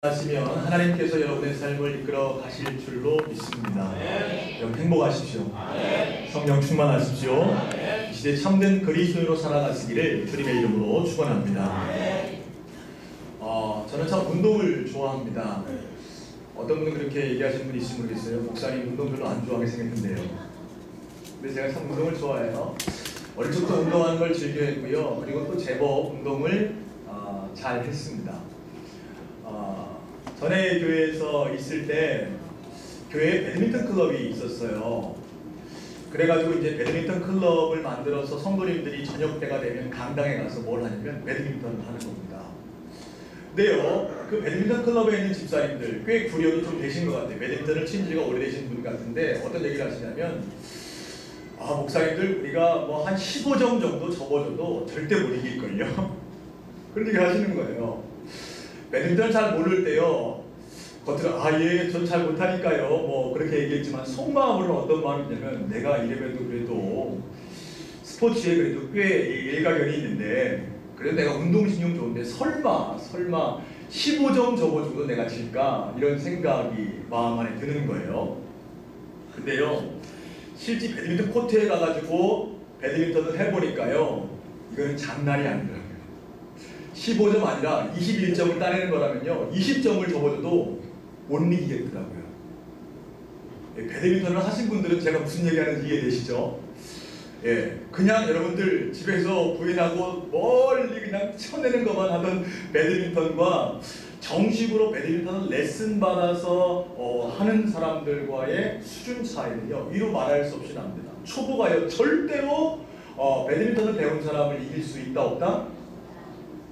하시면 하나님께서 여러분의 삶을 이끌어 가실 줄로 믿습니다. 여러분 행복하십시오. 성령 충만하십시오. 이 시대 참된 그리스도인으로 살아가시기를 주님의 이름으로 축원합니다. 저는 참 운동을 좋아합니다. 어떤 분은 그렇게 얘기하시는 분이 있을지 모르겠어요. 목사님 운동 별로 안 좋아하게 생겼는데요. 근데 제가 참 운동을 좋아해요. 어릴 적부터 운동하는 걸 즐겨했고요. 그리고 또 제법 운동을 잘 했습니다. 전에 교회에서 있을 때 교회에 배드민턴 클럽이 있었어요. 그래가지고 이제 배드민턴 클럽을 만들어서 성도님들이 저녁 때가 되면 강당에 가서 뭘 하냐면 배드민턴을 하는 겁니다. 근데요, 그 배드민턴 클럽에 있는 집사님들 꽤 구력이 좀 되신 것 같아요. 배드민턴을 친 지가 오래되신 분 같은데 어떤 얘기를 하시냐면, 목사님들 우리가 뭐 한 15점 정도 접어줘도 절대 못 이길걸요. 그런 얘기 하시는 거예요. 배드민턴을 잘 모를 때요, 겉으로 예, 전 잘 못하니까요 뭐 그렇게 얘기했지만 속마음으로는 어떤 마음이냐면, 내가 이래봬도 그래도 스포츠에 그래도 꽤 일가견이 있는데 그래도 내가 운동신경 좋은데 설마 15점 접어줘도 내가 질까, 이런 생각이 마음 안에 드는 거예요. 근데요, 실제 배드민턴 코트에 가가지고 배드민턴을 해보니까요, 이거는 장난이 아니더라고요. 15점 아니라 21점을 따내는 거라면요, 20점을 접어줘도 못 이기겠더라고요. 배드민턴을 하신 분들은 제가 무슨 얘기하는지 이해되시죠? 그냥 여러분들 집에서 부인하고 멀리 그냥 쳐내는 것만 하던 배드민턴과 정식으로 배드민턴을 레슨 받아서 하는 사람들과의 수준 차이는요, 이루 말할 수 없이 납니다. 초보가요, 절대로 배드민턴을 배운 사람을 이길 수 있다 없다?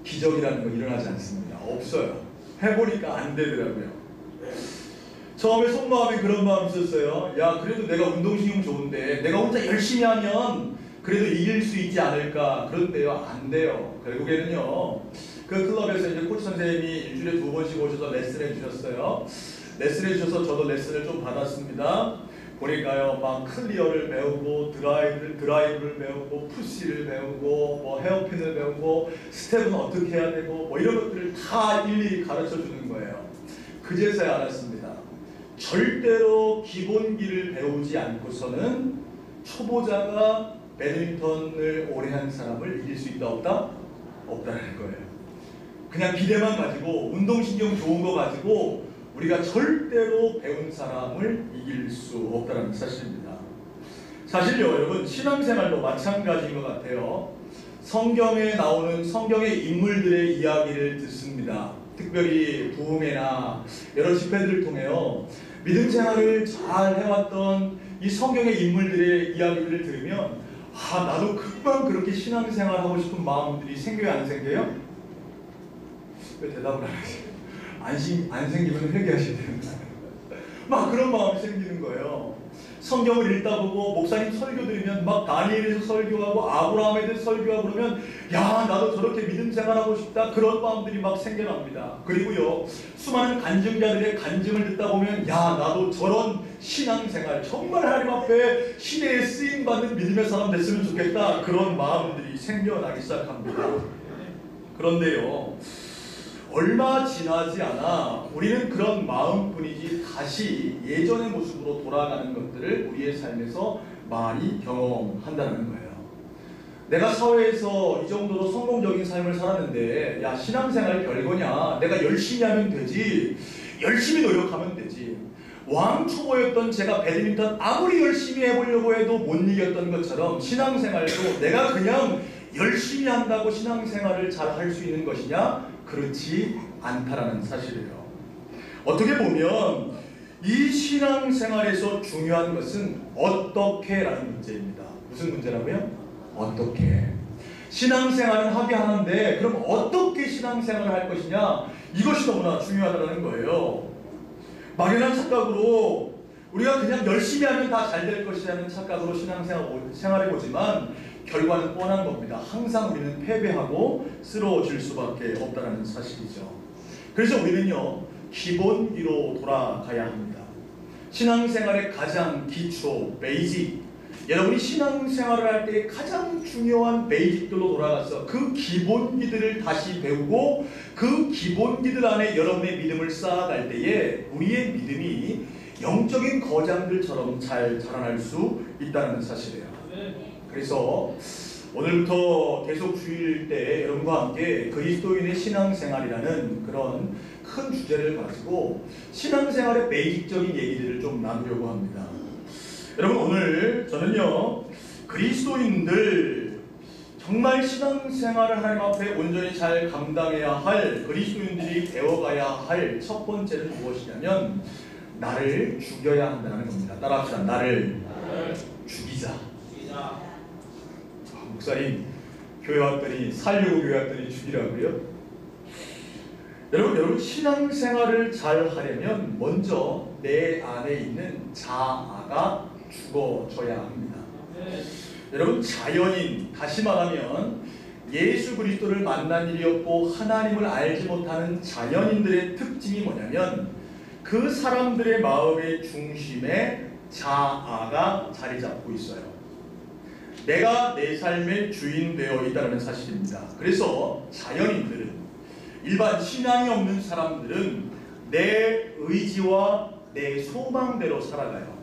기적이라는 거 일어나지 않습니다. 없어요. 해보니까 안 되더라고요. 처음에 속마음에 그런 마음이 있었어요. 야, 그래도 내가 운동신경 좋은데 내가 혼자 열심히 하면 그래도 이길 수 있지 않을까. 그런데요, 안 돼요. 결국에는요, 그 클럽에서 이제 코치 선생님이 일주일에 2번씩 오셔서 레슨해 주셨어요. 레슨해 주셔서 저도 레슨을 좀 받았습니다. 보니까요, 막 클리어를 배우고 드라이브를 배우고 푸시를 배우고 뭐 헤어핀을 배우고 스텝은 어떻게 해야 되고 뭐 이런 것들을 다 일일이 가르쳐 주는 거예요. 그제서야 알았습니다. 절대로 기본기를 배우지 않고서는 초보자가 배드민턴을 오래 한 사람을 이길 수 있다 없다? 없다는 거예요. 그냥 기대만 가지고 운동신경 좋은 거 가지고 우리가 절대로 배운 사람을 이길 수 없다는 사실입니다. 사실요, 여러분, 신앙생활도 마찬가지인 것 같아요. 성경에 나오는 성경의 인물들의 이야기를 듣습니다. 특별히 부흥회나 여러 집회들을 통해요, 믿음 생활을 잘 해왔던 이 성경의 인물들의 이야기를 들으면 나도 금방 그렇게 신앙생활 하고 싶은 마음들이 생겨요, 안 생겨요? 왜 대답을 안 하세요? 안 생기면 회개하셔야 됩니다. 막 그런 마음이 생기는 거예요. 성경을 읽다 보고 목사님 설교 들으면 막 다니엘에서 설교하고 아브라함에 대해서 설교하고 그러면, 야, 나도 저렇게 믿음 생활하고 싶다, 그런 마음들이 막 생겨납니다. 그리고요, 수많은 간증자들의 간증을 듣다 보면, 야, 나도 저런 신앙생활 정말 하나님 앞에 시대에 쓰임받는 믿음의 사람 됐으면 좋겠다, 그런 마음들이 생겨나기 시작합니다. 그런데요, 얼마 지나지 않아 우리는 그런 마음뿐이지 다시 예전의 모습으로 돌아가는 것들을 우리의 삶에서 많이 경험한다는 거예요. 내가 사회에서 이 정도로 성공적인 삶을 살았는데, 야, 신앙생활 별거냐, 내가 열심히 하면 되지, 열심히 노력하면 되지. 왕초보였던 제가 배드민턴 아무리 열심히 해보려고 해도 못 이겼던 것처럼 신앙생활도 내가 그냥 열심히 한다고 신앙생활을 잘 할 수 있는 것이냐? 그렇지 않다라는 사실이에요. 어떻게 보면 이 신앙생활에서 중요한 것은 어떻게라는 문제입니다. 무슨 문제라고요? 어떻게. 신앙생활은 하게 하는데 그럼 어떻게 신앙생활을 할 것이냐, 이것이 너무나 중요하다는 거예요. 막연한 착각으로 우리가 그냥 열심히 하면 다 잘 될 것이라는 착각으로 신앙생활을 해보지만 결과는 뻔한 겁니다. 항상 우리는 패배하고 쓰러질 수밖에 없다는 사실이죠. 그래서 우리는요, 기본기로 돌아가야 합니다. 신앙생활의 가장 기초, 베이직, 여러분이 신앙생활을 할 때 가장 중요한 베이직들로 돌아가서 그 기본기들을 다시 배우고 그 기본기들 안에 여러분의 믿음을 쌓아갈 때에 우리의 믿음이 영적인 거장들처럼 잘 자라날 수 있다는 사실이에요. 그래서 오늘부터 계속 주일 때 여러분과 함께 그리스도인의 신앙생활이라는 그런 큰 주제를 가지고 신앙생활의 베이직적인 얘기들을 좀 나누려고 합니다. 여러분, 오늘 저는요, 그리스도인들 정말 신앙생활을 하나님 앞에 온전히 잘 감당해야 할 그리스도인들이 배워가야 할 첫 번째는 무엇이냐면 나를 죽여야 한다는 겁니다. 따라합시다. 나를 죽이자. 목사님, 교회 왔더니 살려고 교회 왔더니 죽이라고요? 여러분 신앙생활을 잘 하려면 먼저 내 안에 있는 자아가 죽어져야 합니다. 여러분, 자연인, 다시 말하면 예수 그리스도를 만난 일이 없고 하나님을 알지 못하는 자연인들의 특징이 뭐냐면 그 사람들의 마음의 중심에 자아가 자리 잡고 있어요. 내가 내 삶의 주인 되어 있다는 사실입니다. 그래서 자연인들은, 일반 신앙이 없는 사람들은 내 의지와 내 소망대로 살아가요.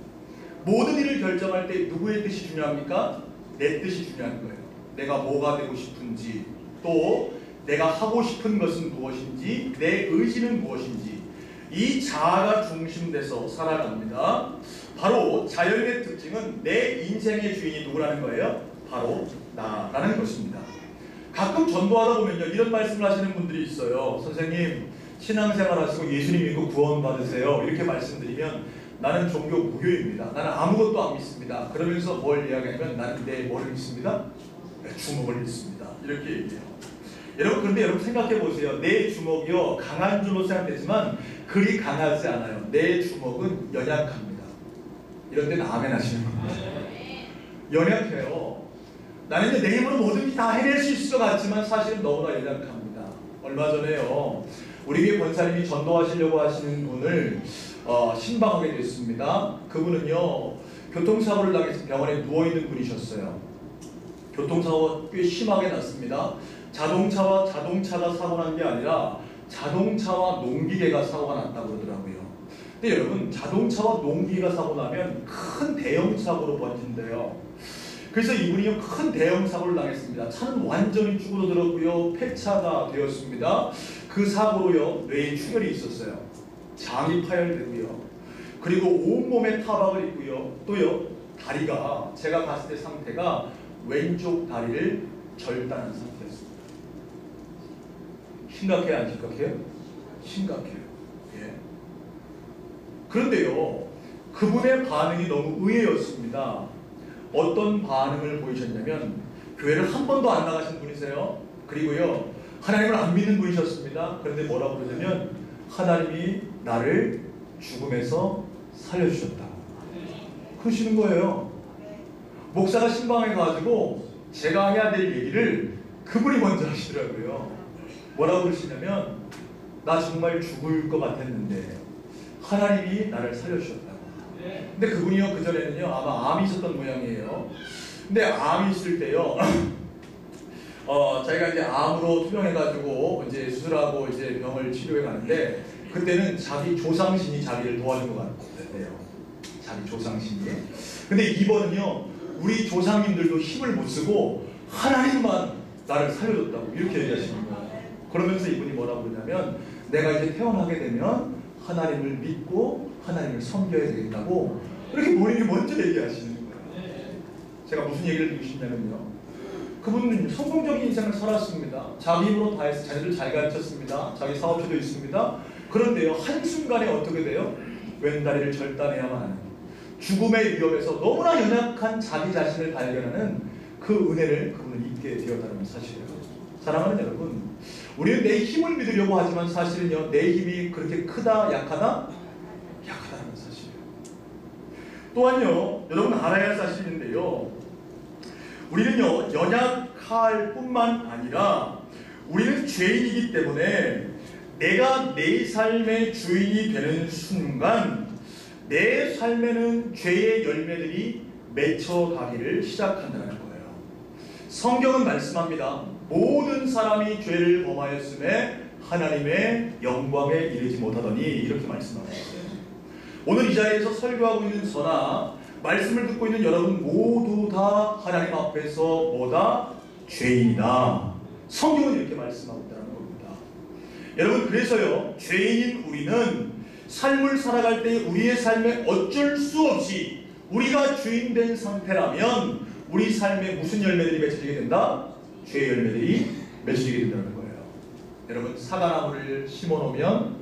모든 일을 결정할 때 누구의 뜻이 중요합니까? 내 뜻이 중요한 거예요. 내가 뭐가 되고 싶은지, 또 내가 하고 싶은 것은 무엇인지, 내 의지는 무엇인지, 이 자아가 중심돼서 살아갑니다. 바로 자연의 특징은 내 인생의 주인이 누구라는 거예요? 바로 나라는 것입니다. 가끔 전도하다 보면요, 이런 말씀을 하시는 분들이 있어요. 선생님, 신앙생활 하시고 예수님 믿고 구원 받으세요. 이렇게 말씀드리면 나는 종교 무교입니다. 나는 아무것도 안 믿습니다. 그러면서 뭘 이야기하냐면 나는 내 뭐를 믿습니다? 내 주먹을 믿습니다. 이렇게 얘기해요. 여러분, 그런데 여러분 생각해 보세요. 내 주먹이요, 강한 줄로 생각되지만 그리 강하지 않아요. 내 주먹은 연약합니다. 이런 데는 아멘 하시는 겁니다. 연약해요. 나는 내 힘으로 뭐든지 다 해낼 수 있을 것 같지만 사실은 너무나 연약합니다. 얼마 전에요, 우리 교회 권사님이 전도하시려고 하시는 분을 신방하게 됐습니다. 그분은요, 교통사고를 당해서 병원에 누워있는 분이셨어요. 교통사고가 꽤 심하게 났습니다. 자동차가 사고 난 게 아니라 자동차와 농기계가 사고가 났다고 그러더라고요. 근데 여러분, 자동차와 농기계가 사고 나면 큰 대형 사고로 번진대요. 그래서 이분이 큰 대형 사고를 당했습니다. 차는 완전히 쭈그러들었고요, 폐차가 되었습니다. 그 사고로요, 뇌에 충혈이 있었어요. 장이 파열되고요, 그리고 온몸에 타박을 입고요, 또요, 다리가, 제가 봤을 때 상태가 왼쪽 다리를 절단한 상태였습니다. 심각해요, 안 심각해요? 심각해요. 예. 그런데요, 그분의 반응이 너무 의외였습니다. 어떤 반응을 보이셨냐면, 교회를 한 번도 안 나가신 분이세요. 그리고요, 하나님을 안 믿는 분이셨습니다. 그런데 뭐라고 그러냐면, 하나님이 나를 죽음에서 살려주셨다고 그러시는 거예요. 목사가 신방해가지고 제가 해야 될 얘기를 그분이 먼저 하시더라고요. 뭐라고 그러시냐면, 나 정말 죽을 것 같았는데 하나님이 나를 살려주셨다고. 근데 그분이요, 그전에는요, 아마 암이 있었던 모양이에요. 근데 암이 있을 때요, 자기가 이제 암으로 투병해가지고 이제 수술하고 이제 병을 치료해 가는데, 그때는 자기 조상신이 자기를 도와준 것 같대요. 자기 조상신이. 근데 이번은요, 우리 조상님들도 힘을 못 쓰고 하나님만 나를 살려줬다고 이렇게 얘기하시는 거예요. 그러면서 이분이 뭐라고 그러냐면, 내가 이제 태어나게 되면 하나님을 믿고 하나님을 섬겨야 되겠다고 이렇게 본인이 먼저 얘기하시는 거예요. 제가 무슨 얘기를 드리고 싶냐면요, 그분은 성공적인 인생을 살았습니다. 자기 힘으로 다 해서 자녀들 잘 가르쳤습니다. 자기 사업체도 있습니다. 그런데요, 한순간에 어떻게 돼요? 왼다리를 절단해야만 하는, 죽음의 위험에서 너무나 연약한 자기 자신을 발견하는 그 은혜를 그분은 잊게 되었다는 사실이에요. 사랑하는 여러분, 우리는 내 힘을 믿으려고 하지만 사실은요, 내 힘이 그렇게 크다, 약하다? 약하다는 사실이에요. 또한요, 여러분 알아야 할 사실인데요, 우리는요, 연약할 뿐만 아니라 우리는 죄인이기 때문에 내가 내 삶의 주인이 되는 순간 내 삶에는 죄의 열매들이 맺혀가기를 시작한다는 거예요. 성경은 말씀합니다. 모든 사람이 죄를 범하였음에 하나님의 영광에 이르지 못하더니 이렇게 말씀하고 있어요. 오늘 이 자리에서 설교하고 있는 저나 말씀을 듣고 있는 여러분 모두 다 하나님 앞에서 뭐다? 죄인이다. 성경은 이렇게 말씀하고 있다는 겁니다. 여러분, 그래서요, 죄인인 우리는 삶을 살아갈 때 우리의 삶에 어쩔 수 없이 우리가 주인된 상태라면 우리 삶에 무슨 열매들이 맺혀지게 된다? 죄의 열매들이 맺혀지게 된다는 거예요. 여러분, 사과나무를 심어놓으면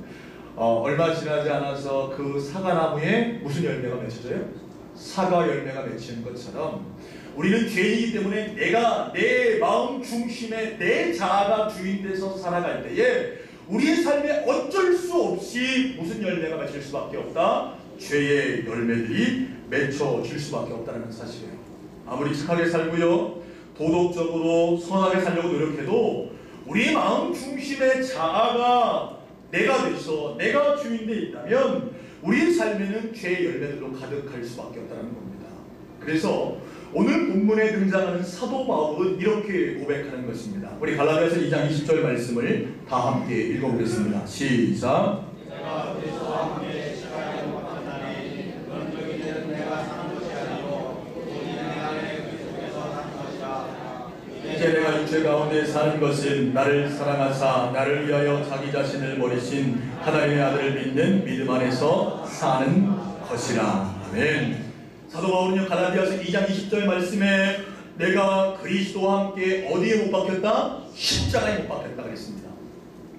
얼마 지나지 않아서 그 사과나무에 무슨 열매가 맺혀져요? 사과 열매가 맺히는 것처럼 우리는 죄인이기 때문에 내가 내 마음 중심에 내 자아가 주인돼서 살아갈 때에 우리의 삶에 어쩔 수 없이 무슨 열매가 맺힐 수밖에 없다? 죄의 열매들이 맺혀질 수밖에 없다는 사실이에요. 아무리 착하게 살고요, 도덕적으로 선하게 살려고 노력해도 우리의 마음 중심의 자아가 내가 돼서 내가 주인돼 있다면 우리의 삶에는 죄의 열매들로 가득할 수밖에 없다는 겁니다. 그래서 오늘 본문에 등장하는 사도 바울은 이렇게 고백하는 것입니다. 우리 갈라디아서 2장 20절 말씀을 다 함께 읽어보겠습니다. 시작. 내가 그리스도와 함께 십자가에 못 박혔나니 그런 적이 되는 내가 사는 것이 아니요 오직 내 안에 그리스도께서 사는 것이라. 이제 내가 육체 가운데 사는 것은 나를 사랑하사 나를 위하여 자기 자신을 버리신 하나님의 아들을 믿는 믿음 안에서 사는 것이라. 아멘. 사도 바울은요, 갈라디아서 2장 20절 말씀에 내가 그리스도와 함께 어디에 못 박혔다? 십자가에 못 박혔다 그랬습니다.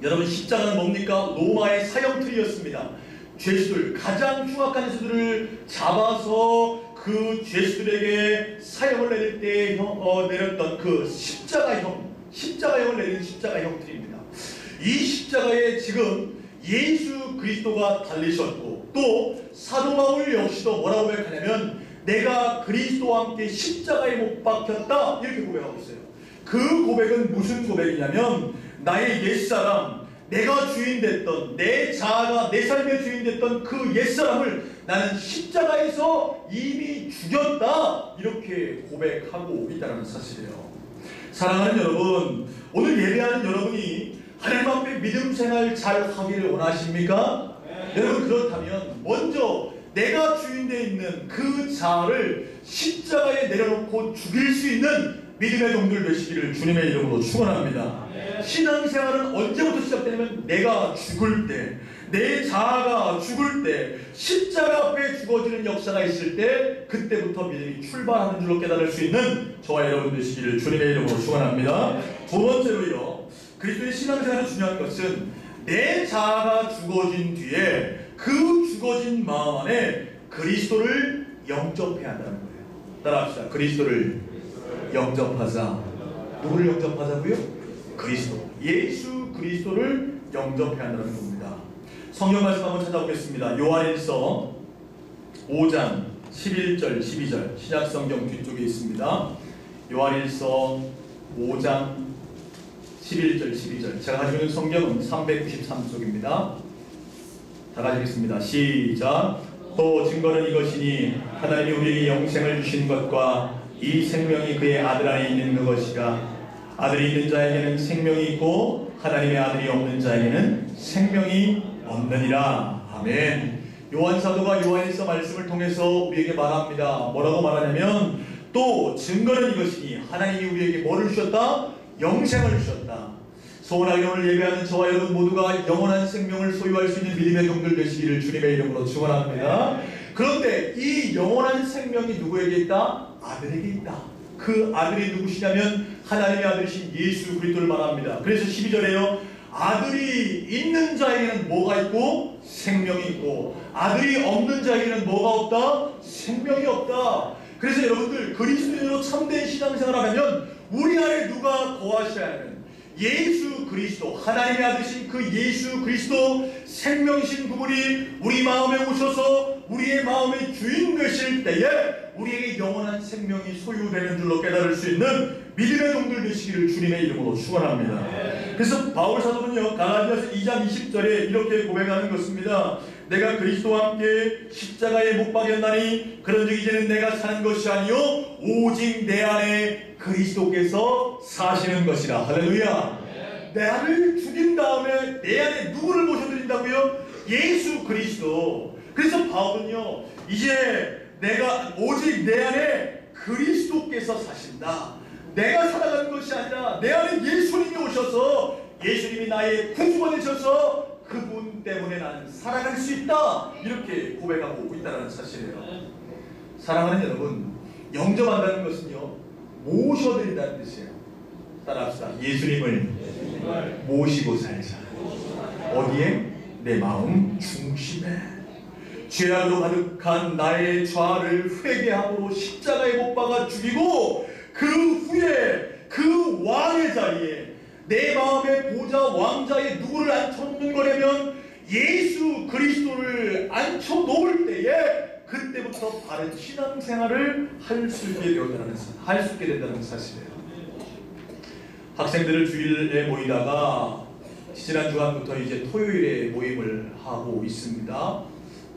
여러분, 십자가는 뭡니까? 로마의 사형틀이었습니다. 죄수들, 가장 흉악한 죄수들을 잡아서 그 죄수들에게 사형을 내릴 때 내렸던 그 십자가형을 내리는 십자가형틀입니다. 이 십자가에 지금 예수 그리스도가 달리셨고 또 사도 바울 역시도 뭐라고 고백하냐면 내가 그리스도와 함께 십자가에 못 박혔다 이렇게 고백하고 있어요. 그 고백은 무슨 고백이냐면 나의 옛사람, 내가 주인됐던 내 자아가 내 삶의 주인됐던 그 옛사람을 나는 십자가에서 이미 죽였다 이렇게 고백하고 있다는 사실이에요. 사랑하는 여러분, 오늘 예배하는 여러분이 하나님 앞에 믿음 생활 잘 하기를 원하십니까? 네. 여러분, 그렇다면 먼저 내가 주인되어 있는 그 자아를 십자가에 내려놓고 죽일 수 있는 믿음의 종들 되시기를 주님의 이름으로 축원합니다. 네. 신앙생활은 언제부터 시작되냐면 내가 죽을 때, 내 자아가 죽을 때, 십자가 앞에 죽어지는 역사가 있을 때 그때부터 믿음이 출발하는 줄로 깨달을 수 있는 저와 여러분 되시기를 주님의 이름으로 축원합니다. 두 번째로요, 그리스도의 신앙생활에 중요한 것은 내 자아가 죽어진 뒤에 그 죽어진 마음 안에 그리스도를 영접해야 한다는 거예요. 따라합시다. 그리스도를 영접하자. 누구를 영접하자고요? 그리스도. 예수 그리스도를 영접해야 한다는 겁니다. 성경 말씀 한번 찾아보겠습니다. 요한일서 5장 11절 12절 신약성경 뒤쪽에 있습니다. 요한일서 5장 11절 12절 제가 가지고 있는 성경은 393쪽입니다. 다 가지겠습니다. 시작. 또 증거는 이것이니 하나님이 우리에게 영생을 주신 것과 이 생명이 그의 아들 안에 있는 그것이라. 아들이 있는 자에게는 생명이 있고 하나님의 아들이 없는 자에게는 생명이 없느니라. 아멘. 요한사도가 요한일서 말씀을 통해서 우리에게 말합니다. 뭐라고 말하냐면 또 증거는 이것이니 하나님이 우리에게 뭐를 주셨다? 영생을 주셨다. 소원하게 오늘 예배하는 저와 여러분 모두가 영원한 생명을 소유할 수 있는 믿음의 종들 되시기를 주님의 이름으로 축원합니다. 그런데 이 영원한 생명이 누구에게 있다? 아들에게 있다. 그 아들이 누구시냐면 하나님의 아들이신 예수 그리스도를 말합니다. 그래서 12절에요. 아들이 있는 자에게는 뭐가 있고? 생명이 있고 아들이 없는 자에게는 뭐가 없다? 생명이 없다. 그래서 여러분들 그리스도인으로 참된 신앙생활을 하면 우리 안에 누가 거하셔야 하는 예수 그리스도, 하나님의 아들이신 그 예수 그리스도 생명이신 그분이 우리 마음에 오셔서 우리의 마음의 주인 되실 때에 우리에게 영원한 생명이 소유되는 줄로 깨달을 수 있는 믿음의 종들 되시기를 주님의 이름으로 축원합니다. 그래서 바울 사도는요, 갈라디아서 2장 20절에 이렇게 고백하는 것입니다. 내가 그리스도와 함께 십자가에 못 박였나니 그런즉 이제는 내가 사는 것이 아니요 오직 내 안에 그리스도께서 사시는 것이라. 할렐루야. 나를 죽인 다음에 내 안에 누구를 모셔드린다고요? 예수 그리스도. 그래서 바울은요, 이제 내가 오직 내 안에 그리스도께서 사신다. 내가 살아가는 것이 아니라 내 안에 예수님이 오셔서 예수님이 나의 구주가 되셔서 그분 때문에 나는 살아갈 수 있다. 이렇게 고백하고 있다는 사실이에요. 사랑하는 여러분, 영접한다는 것은요, 모셔드린다는 뜻이에요. 따라합시다. 예수님을 모시고 살자. 어디에? 내 마음 중심에. 죄악으로 가득한 나의 죄를 회개함으로 십자가에 못 박아 죽이고 그 후에 그 왕의 자리에 내 마음의 보좌 왕자에 누구를 앉혀놓는 거냐면 예수 그리스도를 앉혀놓을 때에 그때부터 바른 신앙생활을 할 수 있게 된다는 사실이에요. 학생들을 주일에 모이다가 지난 주간부터 이제 토요일에 모임을 하고 있습니다.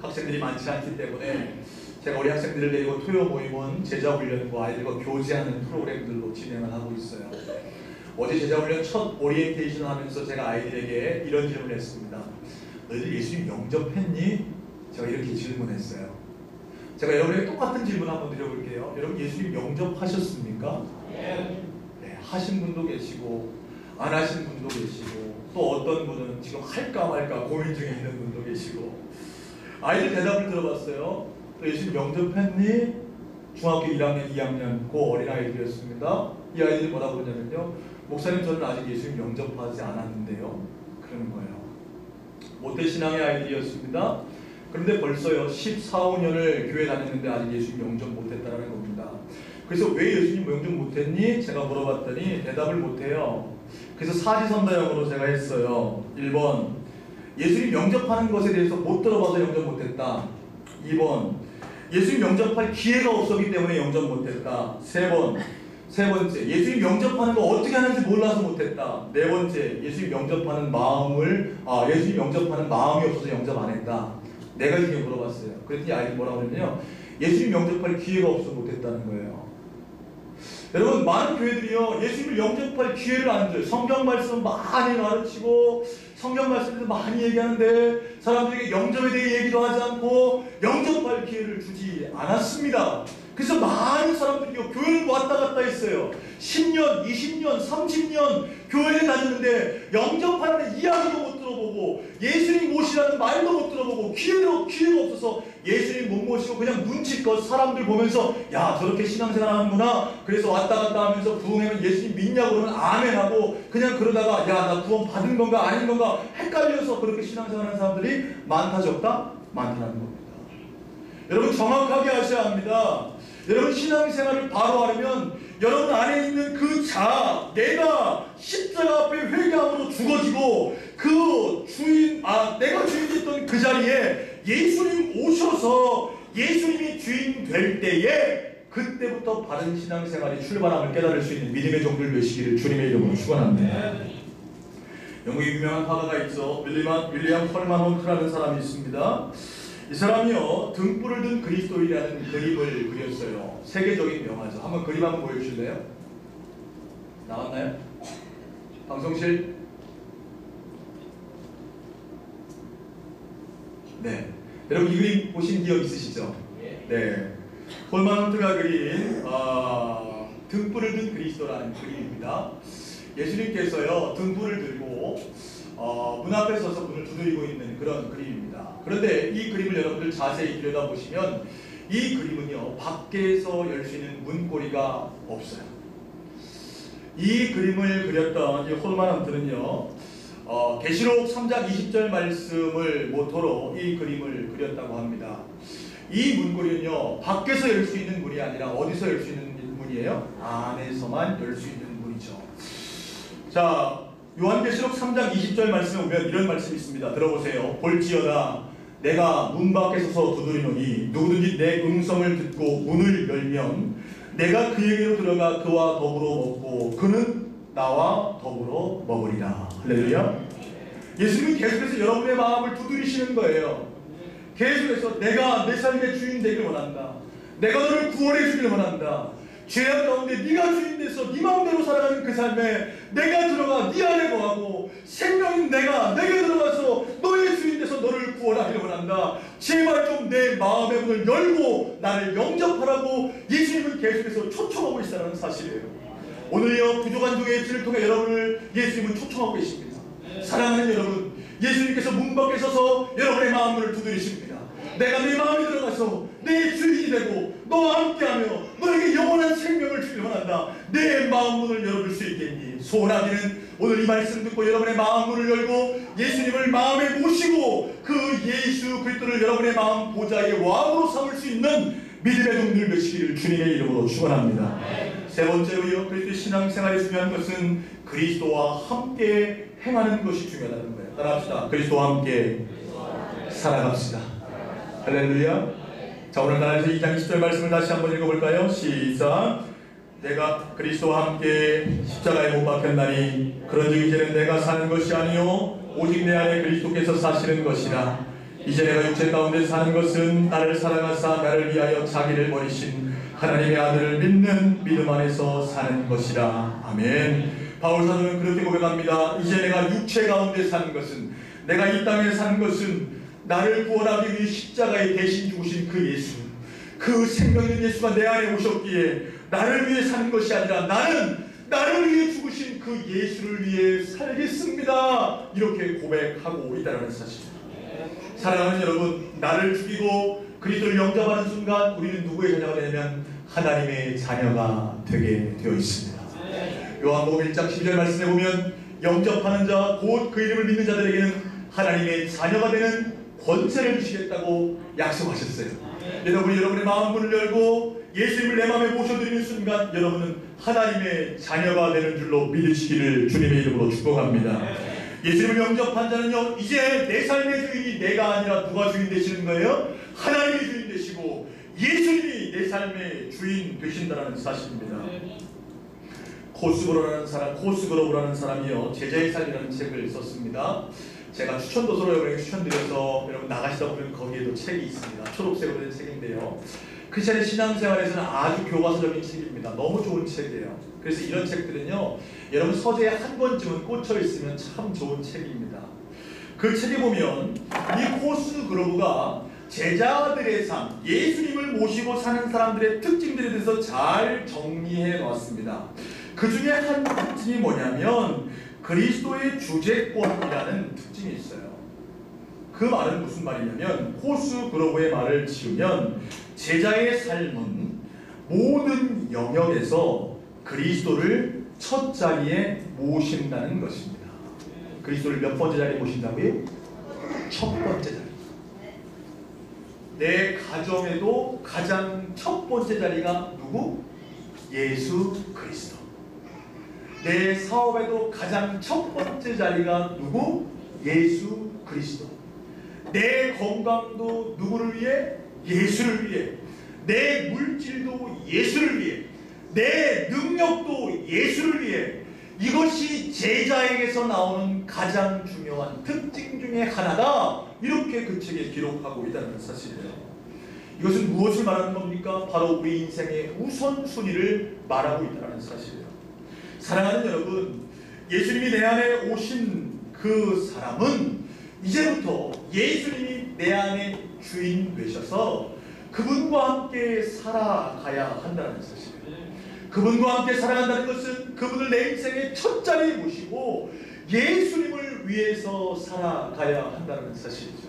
학생들이 많지 않기 때문에 제가 우리 학생들을 데리고 토요 모임은 제자훈련과 아이들과 교제하는 프로그램들로 진행을 하고 있어요. 어제 제자훈련 첫 오리엔테이션을 하면서 제가 아이들에게 이런 질문을 했습니다. 너희들 예수님 영접했니? 제가 이렇게 질문했어요. 제가 여러분에게 똑같은 질문 한번 드려볼게요. 여러분 예수님 영접하셨습니까? 네, 하신 분도 계시고 안 하신 분도 계시고 또 어떤 분은 지금 할까 말까 고민 중에 있는 분도 계시고 아이들 대답을 들어봤어요. 예수님 영접했니? 중학교 1학년, 2학년 고 어린아이들이었습니다. 이 아이들이 뭐라고 그러냐면요, 목사님 저는 아직 예수님 영접하지 않았는데요, 그러는 거예요. 모태신앙의 아이들이었습니다. 그런데 벌써요 14, 15년을 교회 다녔는데 아직 예수님 영접 못했다는 겁니다. 그래서 왜 예수님 영접 못했니? 제가 물어봤더니 대답을 못해요. 그래서 사지선다형으로 제가 했어요. 1번, 예수님 영접하는 것에 대해서 못 들어봐서 영접 못했다. 2번, 예수님 영접할 기회가 없었기 때문에 영접 못했다. 세 번째, 예수님 영접하는 거 어떻게 하는지 몰라서 못했다. 네 번째, 예수님 영접하는 예수님 영접하는 마음이 없어서 영접 안 했다. 네 가지 물어봤어요. 그랬더니 아이들이 뭐라고 그랬냐면 예수님 영접할 기회가 없어서 못했다는 거예요. 여러분, 많은 교회들이요 예수님을 영접할 기회를 안 줘요. 성경 말씀 많이 가르치고 성경 말씀도 많이 얘기하는데 사람들에게 영접에 대해 얘기도 하지 않고 영접할 기회를 주지 않았습니다. 그래서 많은 사람들이요 교회를 왔다 갔다 했어요. 10년, 20년, 30년 교회에 다녔는데 영접하는 이야기도 못 들어보고 예수님 모시라는 말도 못 들어보고 기회가 없어서 예수님 못 모시고 그냥 눈치껏 사람들 보면서 야 저렇게 신앙생활 하는구나. 그래서 왔다 갔다 하면서 부흥하면 예수님 믿냐고 그러면 아멘하고 그냥 그러다가 야 나 구원 받은 건가 아닌 건가 헷갈려서 그렇게 신앙생활 하는 사람들이 많다 적다? 많다는 겁니다. 여러분 정확하게 하셔야 합니다. 여러분 신앙생활을 바로 하려면 여러분 안에 있는 그 자, 내가 십자가 앞에 회개함으로 죽어지고 내가 주인이었던 그 자리에 예수님 오셔서 예수님이 주인 될 때에 그때부터 바른 신앙생활이 출발함을 깨달을 수 있는 믿음의 종들 되시기를 주님의 이름으로 축원합니다. 영국의 유명한 화가가 있죠. 윌리엄 헐만 홈크라는 사람이 있습니다. 이 사람이요 등불을 든 그리스도인이라는 그림을 그렸어요. 세계적인 명화죠. 한번 그림 한번 보여주실래요? 나왔나요? 방송실? 네. 여러분 이 그림 보신 기억 있으시죠? 네. 홀만 홈크가 그린 등불을 든 그리스도라는 그림입니다. 예수님께서요 등불을 들고 문 앞에 서서 문을 두드리고 있는 그런 그림입니다. 그런데 이 그림을 여러분들 자세히 들여다보시면 이 그림은요 밖에서 열 수 있는 문고리가 없어요. 이 그림을 그렸던 이 홀만 홈트는요 계시록 3장 20절 말씀을 모토로 이 그림을 그렸다고 합니다. 이 문고리는요 밖에서 열 수 있는 문이 아니라 어디서 열 수 있는 문이에요? 안에서만 열 수 있는 문이죠. 자, 요한계시록 3장 20절 말씀에 보면 이런 말씀이 있습니다. 들어보세요. 볼지어다 내가 문 밖에 서서 두드리노니 누구든지 내 음성을 듣고 문을 열면 내가 그에게로 들어가 그와 더불어 먹고 그는 나와 더불어 먹으리라. 할렐루야. 예수님은 계속해서 여러분의 마음을 두드리시는 거예요. 계속해서 내가 내 삶의 주인 되길 원한다. 내가 너를 구원해 주길 원한다. 죄악 가운데 네가 주인 돼서 네 마음대로 살아가는 그 삶에 내가 들어가 네 안에 거하고 생명인 내가 내게 들어가서 너의 주인 돼서 너를 구원하기를 원한다. 제발 좀 내 마음의 문을 열고 나를 영접하라고 예수님은 계속해서 초청하고 있다는 사실이에요. 오늘요 부족한 종의 입술을 통해 여러분을 예수님은 초청하고 계십니다. 사랑하는 여러분, 예수님께서 문 밖에 서서 여러분의 마음을 두드리십니다. 내가 내 마음에 들어가서 내 주인이 되고 너와 함께하며 너에게 영원한 생명을 주길 원한다. 내 마음 문을 열어줄 수 있겠니? 소원하기는 오늘 이 말씀 듣고 여러분의 마음 문을 열고 예수님을 마음에 모시고 그 예수 그리스도를 여러분의 마음 보좌의 왕으로 삼을 수 있는 믿음의 종들 되시기를 주님의 이름으로 축원합니다. 세 번째로요, 그리스도의 신앙생활에 중요한 것은 그리스도와 함께 행하는 것이 중요하다는 거예요. 따라합시다. 그리스도와 함께 살아갑시다. 할렐루야. 자, 오늘 나라에서 2장 10절 말씀을 다시 한번 읽어볼까요? 시작. 내가 그리스도와 함께 십자가에 못 박혔나니 그런즉 이제는 내가 사는 것이 아니요 오직 내 안에 그리스도께서 사시는 것이라. 이제 내가 육체 가운데 사는 것은 나를 사랑하사 나를 위하여 자기를 버리신 하나님의 아들을 믿는 믿음 안에서 사는 것이라. 아멘. 바울 사도는 그렇게 고백합니다. 이제 내가 육체 가운데 사는 것은, 내가 이 땅에 사는 것은 나를 구원하기 위해 십자가에 대신 죽으신 그 예수, 그 생명 있는 예수가 내 안에 오셨기에 나를 위해 사는 것이 아니라 나를 위해 죽으신 그 예수를 위해 살겠습니다. 이렇게 고백하고 있다는 사실입니다. 사랑하는 여러분, 나를 죽이고 그리스도를 영접하는 순간 우리는 누구의 자녀가 되냐면 하나님의 자녀가 되게 되어 있습니다. 요한복음 1장 12절 말씀에 보면 영접하는 자 곧 그 이름을 믿는 자들에게는 하나님의 자녀가 되는 권세를 주시겠다고 약속하셨어요. 여러분이 여러분의 마음문을 열고 예수님을 내 마음에 모셔드리는 순간 여러분은 하나님의 자녀가 되는 줄로 믿으시기를 주님의 이름으로 축복합니다. 예수님을 영접한 자는요, 이제 내 삶의 주인이 내가 아니라 누가 주인 되시는 거예요? 하나님이 주인 되시고 예수님이 내 삶의 주인 되신다는 사실입니다. 코스그로브라는 사람이요, 제자의 삶이라는 책을 썼습니다. 제가 추천도서로 여러분에게 추천드려서 여러분 나가시다 보면 거기에도 책이 있습니다. 초록색으로 된 책인데요, 크리스천의 신앙생활에서는 아주 교과서적인 책입니다. 너무 좋은 책이에요. 그래서 이런 책들은요, 여러분 서재에 한 권쯤은 꽂혀 있으면 참 좋은 책입니다. 그 책에 보면 이 코스그로브가 제자들의 삶, 예수님을 모시고 사는 사람들의 특징들에 대해서 잘 정리해 놓았습니다. 그 중에 한 특징이 뭐냐면 그리스도의 주제권이라는 특징이 있어요. 그 말은 무슨 말이냐면, 코스그로브의 말을 지으면 제자의 삶은 모든 영역에서 그리스도를 첫 자리에 모신다는 것입니다. 그리스도를 몇 번째 자리에 모신다고요? 첫 번째 자리. 내 가정에도 가장 첫 번째 자리가 누구? 예수 그리스도. 내 사업에도 가장 첫 번째 자리가 누구? 예수 그리스도. 내 건강도 누구를 위해? 예수를 위해. 내 물질도 예수를 위해. 내 능력도 예수를 위해. 이것이 제자에게서 나오는 가장 중요한 특징 중에 하나다. 이렇게 그 책에 기록하고 있다는 사실이에요. 이것은 무엇을 말하는 겁니까? 바로 우리 인생의 우선순위를 말하고 있다는 사실이에요. 사랑하는 여러분, 예수님이 내 안에 오신 그 사람은 이제부터 예수님이 내 안에 주인 되셔서 그분과 함께 살아가야 한다는 사실이에요. 그분과 함께 살아간다는 것은 그분을 내 인생의 첫 자리에 모시고 예수님을 위해서 살아가야 한다는 사실이죠.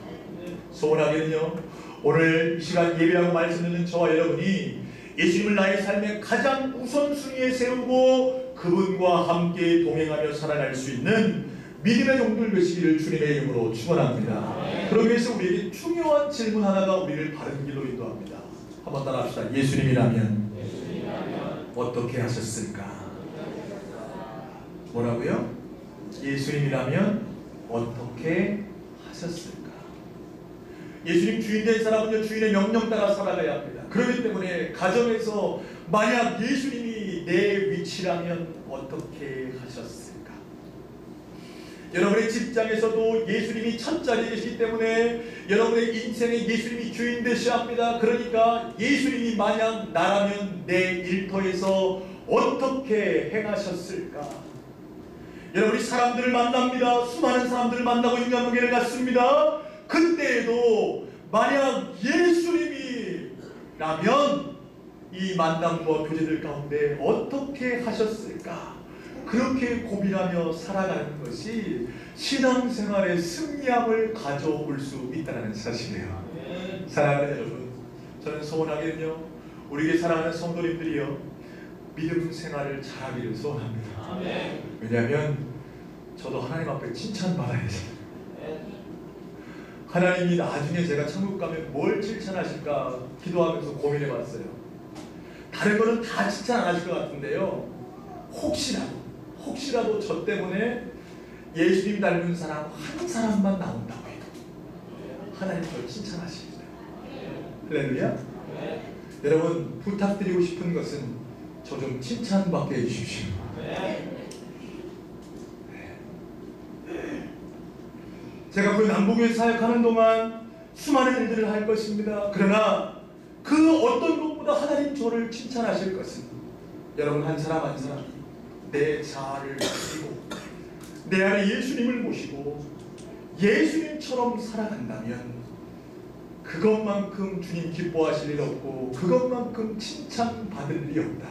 소원하기는요, 오늘 이 시간 예배하고 말씀 듣는 저와 여러분이 예수님을 나의 삶의 가장 우선순위에 세우고 그분과 함께 동행하며 살아갈 수 있는 믿음의 종들 되시기를 주님의 이름으로 축원합니다. 그러기 위해서 우리에게 중요한 질문 하나가 우리를 바른 길로 인도합니다. 한번 따라합시다. 예수님이라면 어떻게 하셨을까? 뭐라고요? 예수님이라면 어떻게 하셨을까? 예수님 주인 된 사람은요, 주인의 명령 따라 살아가야 합니다. 그렇기 때문에 가정에서 만약 예수님이 내 위치라면 어떻게 하셨을까? 여러분의 직장에서도 예수님이 첫 자리에 계시기 때문에 여러분의 인생에 예수님이 주인 되셔야 합니다. 그러니까 예수님이 만약 나라면 내 일터에서 어떻게 행하셨을까? 여러분이 사람들을 만납니다. 수많은 사람들을 만나고 인간관계를 갖습니다. 그때에도 만약 예수님이라면 이 만남과 교제들 가운데 어떻게 하셨을까? 그렇게 고민하며 살아가는 것이 신앙생활의 승리함을 가져올 수 있다는 사실이에요. 사랑하는 여러분, 저는 소원하기는요, 우리 사랑하는 성도님들이요, 믿음 생활을 잘하기를 소원합니다. 왜냐하면 저도 하나님 앞에 칭찬받아야죠. 하나님이 나중에 제가 천국 가면 뭘 칭찬하실까 기도하면서 고민해봤어요. 다른 거는 다 칭찬 안 하실 것 같은데요, 혹시라도 저 때문에 예수님 닮은 사람 한 사람만 나온다고 해도 하나님 저를 칭찬하십니다. 할렐루야. 여러분, 부탁드리고 싶은 것은 저 좀 칭찬받게 해주십시오. 제가 그 남북에 사역하는 동안 수많은 일들을 할 것입니다. 그러나 그 어떤 것보다 하나님 저를 칭찬하실 것은 여러분 한 사람 한 사람이 내 자아를 가지고 내 안에 예수님을 모시고 예수님처럼 살아간다면 그것만큼 주님 기뻐하실 일 없고 그것만큼 칭찬받을 일이 없다.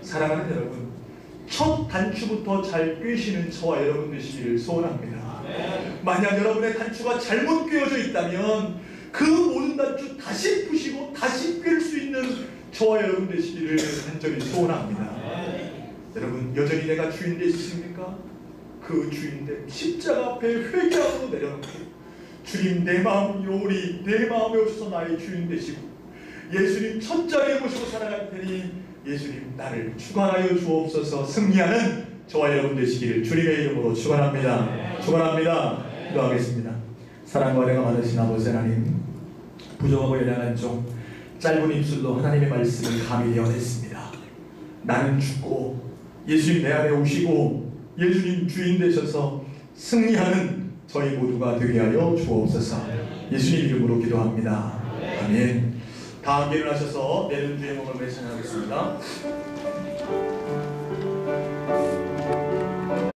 사랑하는 여러분, 첫 단추부터 잘 꿰시는 저와 여러분 되시기를 소원합니다. 만약 여러분의 단추가 잘못 꿰어져 있다면 그 모든 단추 다시 푸시고 다시 꿰을 수 있는 저와 여러분 되시기를 간절히 소원합니다. 여러분, 여전히 내가 주인 되시십니까? 그 주인됨 십자가 앞에 회개하고 내려놓고 주님 내 마음 요리 내 마음에 오셔서 나의 주인 되시고 예수님 첫 자리에 모시고 살아갈 테니 예수님 나를 주관하여 주옵소서. 승리하는 저와 여러분 되시기를 주님의 이름으로 축원합니다. 축원합니다. 기도하겠습니다. 사랑과 은혜가 많으신 아버지 하나님, 부족하고 연약한 종 짧은 입술로 하나님의 말씀을 감히 내어냈습니다. 나는 죽고 예수님 내 안에 오시고 예수님 주인 되셔서 승리하는 저희 모두가 되게 하여 주옵소서. 예수님 이름으로 기도합니다. 아멘. 다 함께 일어나셔서 내는 주의 몸을 매찬하겠습니다.